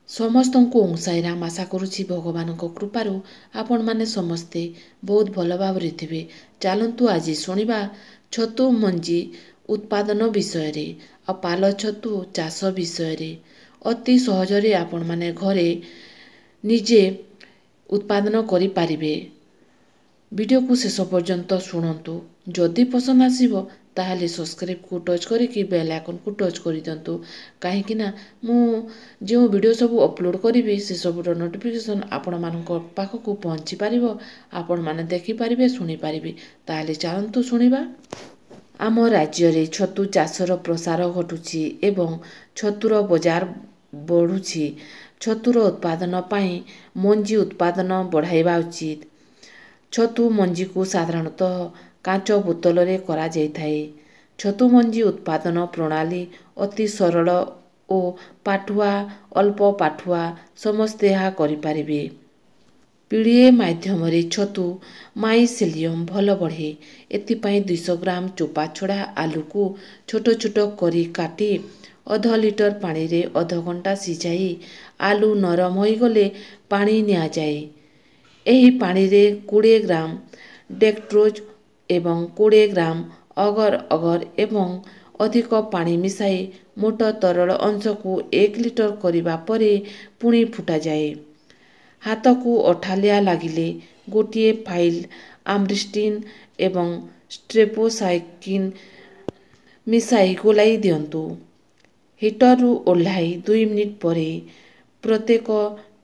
ସମସ୍ତଙ୍କୁ ସାଇରାମ ଆଶା କରୁଛି ଭଗବାନଙ୍କ କୃପାରୁ ଆପଣମାନେ ସମସ୍ତେ ବହୁତ ଭଲ ଭାବରେ ଥିବେ। ଚାଲନ୍ତୁ ଆଜି ଶୁଣିବା ଛତୁ ମଞ୍ଜି ଉତ୍ପାଦନ ବିଷୟରେ ଆଉ ପାଲ ଛତୁ ଚାଷ ବିଷୟରେ। ଅତି ସହଜରେ ଆପଣମାନେ ଘରେ ନିଜେ ଉତ୍ପାଦନ କରିପାରିବେ। ଭିଡ଼ିଓକୁ ଶେଷ ପର୍ଯ୍ୟନ୍ତ ଶୁଣନ୍ତୁ। ଯଦି ପସନ୍ଦ ଆସିବ ତାହେଲେ ସବସ୍କ୍ରାଇବ୍କୁ ଟଚ୍ କରିକି ବେଲ୍ ଆଇକନ୍କୁ ଟଚ୍ କରିଦିଅନ୍ତୁ। କାହିଁକିନା ମୁଁ ଯେଉଁ ଭିଡ଼ିଓ ସବୁ ଅପଲୋଡ଼ କରିବି ସେସବୁର ନୋଟିଫିକେସନ୍ ଆପଣମାନଙ୍କ ପାଖକୁ ପହଞ୍ଚି ପାରିବ। ଆପଣମାନେ ଦେଖିପାରିବେ, ଶୁଣିପାରିବେ। ତାହେଲେ ଚାଲନ୍ତୁ ଶୁଣିବା। ଆମ ରାଜ୍ୟରେ ଛତୁ ଚାଷର ପ୍ରସାର ଘଟୁଛି ଏବଂ ଛତୁର ବଜାର ବଢ଼ୁଛି। ଛତୁର ଉତ୍ପାଦନ ପାଇଁ ମଞ୍ଜି ଉତ୍ପାଦନ ବଢ଼ାଇବା ଉଚିତ। ଛତୁ ମଞ୍ଜିକୁ ସାଧାରଣତଃ କାଚ ବୋତଲରେ କରାଯାଇଥାଏ। ଛତୁ ମଞ୍ଜି ଉତ୍ପାଦନ ପ୍ରଣାଳୀ ଅତି ସରଳ ଓ ପାଠୁଆ ଅଳ୍ପ ପାଠୁଆ ସମସ୍ତେ ଏହା କରିପାରିବେ। ପିଡ଼ିଏ ମାଧ୍ୟମରେ ଛତୁ ମାଇସେଲିୟମ୍ ଭଲ ବଢ଼େ। ଏଥିପାଇଁ 200 ଗ୍ରାମ ଚୋପା ଛଡ଼ା ଆଲୁକୁ ଛୋଟ ଛୋଟ କରି କାଟି ଅଧ ଲିଟର ପାଣିରେ ଅଧଘଣ୍ଟା ସିଝାଇ ଆଲୁ ନରମ ହୋଇଗଲେ ପାଣି ନିଆଯାଏ। ଏହି ପାଣିରେ 20 ଗ୍ରାମ ଡେକ୍ସଟ୍ରୋଜ୍ ଏବଂ 20 ଗ୍ରାମ ଅଗର ଅଗର ଏବଂ ଅଧିକ ପାଣି ମିଶାଇ ମୋଟ ତରଳ ଅଂଶକୁ 1 ଲିଟର କରିବା ପରେ ପୁଣି ଫୁଟାଯାଏ। ହାତକୁ ଅଠାଳିଆ ଲାଗିଲେ ଗୋଟିଏ ଫାଇଲ ଆମରିଷ୍ଟିନ୍ ଏବଂ ଷ୍ଟ୍ରେପ୍ଟୋସାଇକ୍ଲିନ୍ ମିଶାଇ ଗୋଳାଇ ଦିଅନ୍ତୁ। ହିଟରରୁ ଓହ୍ଲାଇ 2 ମିନିଟ୍ ପରେ ପ୍ରତ୍ୟେକ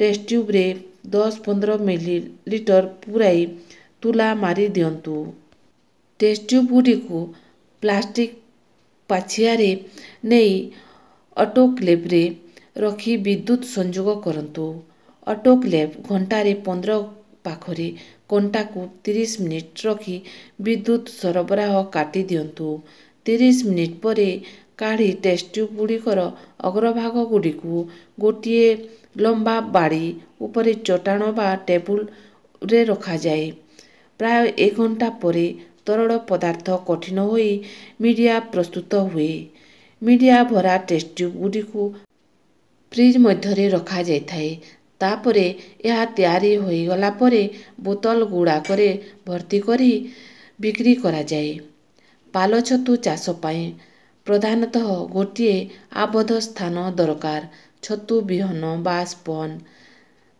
ଟେଷ୍ଟଟ୍ୟୁବରେ 10-15 ମିଲିଲିଟର ପୂରାଇ ତୁଲା ମାରି ଦିଅନ୍ତୁ। ଟେଷ୍ଟଟ୍ୟୁବଗୁଡ଼ିକୁ ପ୍ଲାଷ୍ଟିକ ପାଛିଆରେ ନେଇ ଅଟୋକ୍ଲେଭରେ ରଖି ବିଦ୍ୟୁତ୍ ସଂଯୋଗ କରନ୍ତୁ। ଅଟୋକ୍ଲେଭ ଘଣ୍ଟାରେ 15 ପାଖରେ କଣ୍ଟାକୁ 30 ମିନିଟ୍ ରଖି ବିଦ୍ୟୁତ୍ ସରବରାହ କାଟି ଦିଅନ୍ତୁ। 30 ମିନିଟ୍ ପରେ କାଢ଼ି ଟେଷ୍ଟଟ୍ୟୁବଗୁଡ଼ିକର ଅଗ୍ରଭାଗଗୁଡ଼ିକୁ ଗୋଟିଏ ଲମ୍ବା ବାଡ଼ି ଉପରେ ଚଟାଣ ବା ଟେବୁଲରେ ରଖାଯାଏ। ପ୍ରାୟ 1 ଘଣ୍ଟା ପରେ ତରଳ ପଦାର୍ଥ କଠିନ ହୋଇ ମିଡ଼ିଆ ପ୍ରସ୍ତୁତ ହୁଏ। ମିଡ଼ିଆ ଭରା ଟେଷ୍ଟଟ୍ୟୁବଗୁଡ଼ିକୁ ଫ୍ରିଜ୍ ମଧ୍ୟରେ ରଖାଯାଇଥାଏ। ତାପରେ ଏହା ତିଆରି ହୋଇଗଲା ପରେ ବୋତଲଗୁଡ଼ାକରେ ଭର୍ତ୍ତି କରି ବିକ୍ରି କରାଯାଏ। ପାଲ ଛତୁ ଚାଷ ପାଇଁ ପ୍ରଧାନତଃ ଗୋଟିଏ ଆବଦ୍ଧ ସ୍ଥାନ ଦରକାର। ଛତୁ ବିହନ ବା ସ୍ପନ୍,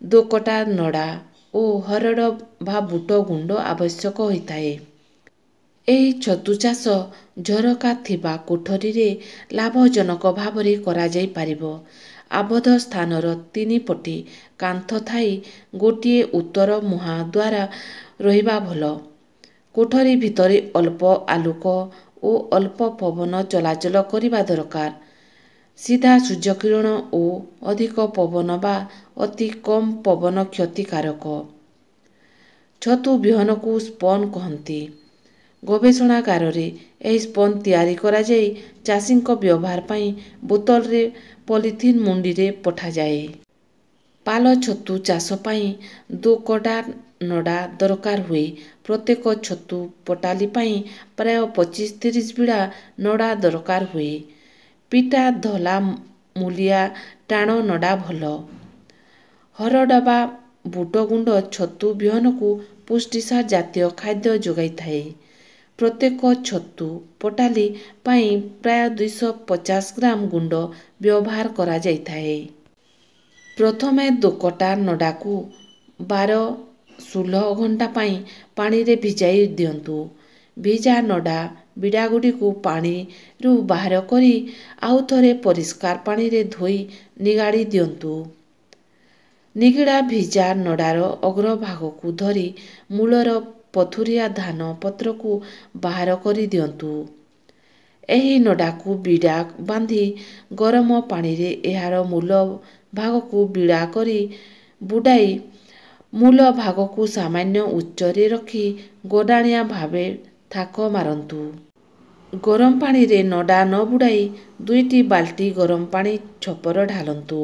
ଦୋକଟା ନଡ଼ା ଓ ହରଡ଼ ବା ବୁଟ ଗୁଣ୍ଡ ଆବଶ୍ୟକ ହୋଇଥାଏ। ଏହି ଛତୁ ଚାଷ ଝରକା ଥିବା କୋଠରୀରେ ଲାଭଜନକ ଭାବରେ କରାଯାଇପାରିବ। ଆବଦ୍ଧ ସ୍ଥାନର 3 ପଟେ କାନ୍ଥ ଥାଇ ଗୋଟିଏ ଉତ୍ତର ମୁହାଁ ଦ୍ୱାର ରହିବା ଭଲ। କୋଠରୀ ଭିତରେ ଅଳ୍ପ ଆଲୋକ ଓ ଅଳ୍ପ ପବନ ଚଳାଚଳ କରିବା ଦରକାର। ସିଧା ସୂର୍ଯ୍ୟକିରଣ ଓ ଅଧିକ ପବନ ବା ଅତି କମ୍ ପବନ କ୍ଷତିକାରକ। ଛତୁ ବିହନକୁ ସ୍ପନ୍ କହନ୍ତି। ଗବେଷଣାଗାରରେ ଏହି ସ୍ପନ୍ ତିଆରି କରାଯାଇ ଚାଷୀଙ୍କ ବ୍ୟବହାର ପାଇଁ ବୋତଲରେ ପଲିଥିନ୍ ମୁଣ୍ଡିରେ ପଠାଯାଏ। ପାଲ ଛତୁ ଚାଷ ପାଇଁ ଦୋକଟା ନଡ଼ା ଦରକାର ହୁଏ। ପ୍ରତ୍ୟେକ ଛତୁ ପଟାଲି ପାଇଁ ପ୍ରାୟ 25-30 ବିଡ଼ା ନଡ଼ା ଦରକାର ହୁଏ। ପିଟା ଧଳା ମୂଲିଆ ଟାଣ ନଡ଼ା ଭଲ। ହରଡ଼ ବା ବୁଟ ଗୁଣ୍ଡ ଛତୁ ବିହନକୁ ପୁଷ୍ଟିସାର ଜାତୀୟ ଖାଦ୍ୟ ଯୋଗାଇଥାଏ। ପ୍ରତ୍ୟେକ ଛତୁ ପଟାଲି ପାଇଁ ପ୍ରାୟ 250 ଗ୍ରାମ ଗୁଣ୍ଡ ବ୍ୟବହାର କରାଯାଇଥାଏ। ପ୍ରଥମେ ଦୋକଟା ନଡ଼ାକୁ 12-16 ଘଣ୍ଟା ପାଇଁ ପାଣିରେ ଭିଜାଇ ଦିଅନ୍ତୁ। ଭିଜା ନଡ଼ା ବିଡ଼ାଗୁଡ଼ିକୁ ପାଣିରୁ ବାହାର କରି ଆଉଥରେ ପରିଷ୍କାର ପାଣିରେ ଧୋଇ ନିଗାଡ଼ି ଦିଅନ୍ତୁ। ନିଗିଡ଼ା ଭିଜା ନଡ଼ାର ଅଗ୍ରଭାଗକୁ ଧରି ମୂଳର ପଥୁରିଆ ଧାନ ପତ୍ରକୁ ବାହାର କରି ଦିଅନ୍ତୁ। ଏହି ନଡ଼ାକୁ ବିଡ଼ା ବାନ୍ଧି ଗରମ ପାଣିରେ ଏହାର ମୂଳ ଭାଗକୁ ବିଡ଼ା କରି ବୁଡ଼ାଇ ମୂଳ ଭାଗକୁ ସାମାନ୍ୟ ଉଚ୍ଚରେ ରଖି ଗଡ଼ାଣିଆ ଭାବେ ଥାକ ମାରନ୍ତୁ। ଗରମ ପାଣିରେ ନଡ଼ା ନ ବୁଡ଼ାଇ 2ଟି ବାଲଟି ଗରମ ପାଣି ଛପର ଢାଳନ୍ତୁ।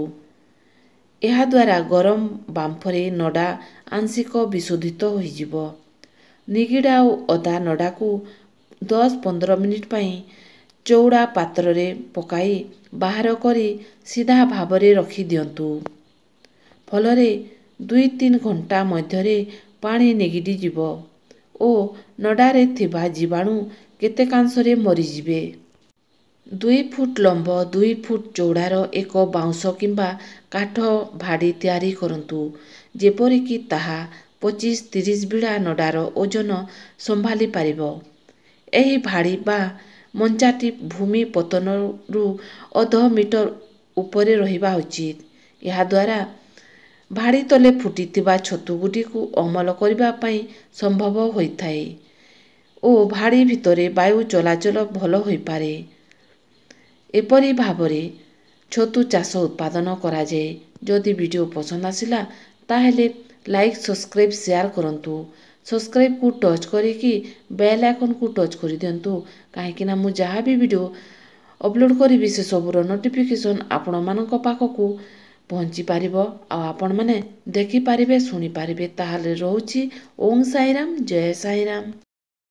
ଏହାଦ୍ୱାରା ଗରମ ବାମ୍ଫରେ ନଡ଼ା ଆଂଶିକ ବିଶୋଧିତ ହୋଇଯିବ। ନିଗିଡ଼ା ଓ ଓଦା ନଡ଼ାକୁ 10-15 ମିନିଟ୍ ପାଇଁ ଚଉଡ଼ା ପାତ୍ରରେ ପକାଇ ବାହାର କରି ସିଧା ଭାବରେ ରଖି ଦିଅନ୍ତୁ। ଫଳରେ 2-3 ଘଣ୍ଟା ମଧ୍ୟରେ ପାଣି ନିଗିଡ଼ି ଯିବ ଓ ନଡ଼ାରେ ଥିବା ଜୀବାଣୁ କେତେକାଂଶରେ ମରିଯିବେ। 2 ଫୁଟ ଲମ୍ବ 2 ଫୁଟ ଚଉଡ଼ାର ଏକ ବାଉଁଶ କିମ୍ବା କାଠ ଭାଡ଼ି ତିଆରି କରନ୍ତୁ, ଯେପରିକି ତାହା 25-30 ବିଡ଼ା ନଡ଼ାର ଓଜନ ସମ୍ଭାଳି ପାରିବ। ଏହି ଭାଡ଼ି ବା ମଞ୍ଚାଟି ଭୂମି ପତନରୁ ଅଧ ମିଟର ଉପରେ ରହିବା ଉଚିତ। ଏହାଦ୍ୱାରା ଭାଡ଼ି ତଳେ ଫୁଟିଥିବା ଛତୁଗୁଡ଼ିକୁ ଅମଳ କରିବା ପାଇଁ ସମ୍ଭବ ହୋଇଥାଏ ଓ ଭାଡ଼ି ଭିତରେ ବାୟୁ ଚଳାଚଳ ଭଲ ହୋଇପାରେ। ଏପରି ଭାବରେ ଛତୁ ଚାଷ ଉତ୍ପାଦନ କରାଯାଏ। ଯଦି ଭିଡ଼ିଓ ପସନ୍ଦ ଆସିଲା ତାହେଲେ ଲାଇକ୍, ସବସ୍କ୍ରାଇବ୍, ସେୟାର କରନ୍ତୁ। ସବସ୍କ୍ରାଇବ୍କୁ ଟଚ୍ କରିକି ବେଲ୍ ଆଇକନ୍କୁ ଟଚ୍ କରିଦିଅନ୍ତୁ, କାହିଁକିନା ମୁଁ ଯାହା ବି ଭିଡ଼ିଓ ଅପଲୋଡ଼ କରିବି ସେସବୁର ନୋଟିଫିକେସନ୍ ଆପଣମାନଙ୍କ ପାଖକୁ ପହଞ୍ଚି ପାରିବ ଆଉ ଆପଣମାନେ ଦେଖିପାରିବେ, ଶୁଣିପାରିବେ। ତାହେଲେ ରହୁଛି। ଓଁ ସାଇରାମ, ଜୟ ସାଇରାମ।